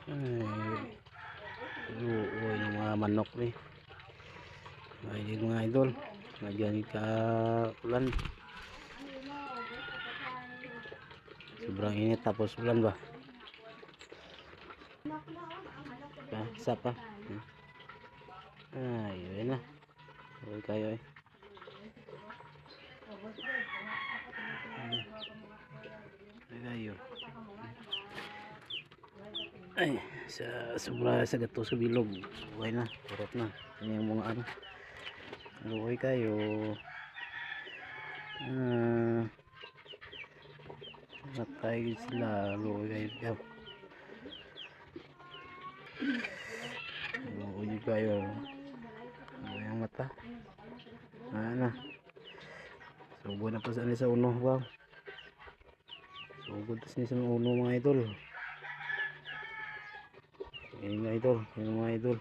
Ay, uoy ng mga manok ni. Ay, mga idol. Nagyan ka ulan. Sobrang init tapos ulan ba? Isa pa. Ay, yun na. Uy kayo eh. Uy kayo. Ay, sobra sa gato sa bilog. Uy na, kurot na. Yan yung mga ano. Uy kayo. Matay sila. Uy kayo. Uy kayo. Uy ang mata. Ano. Sugod na pa sa uno ba? Sugod tas ni sa uno mga idol. Ayun mga idol.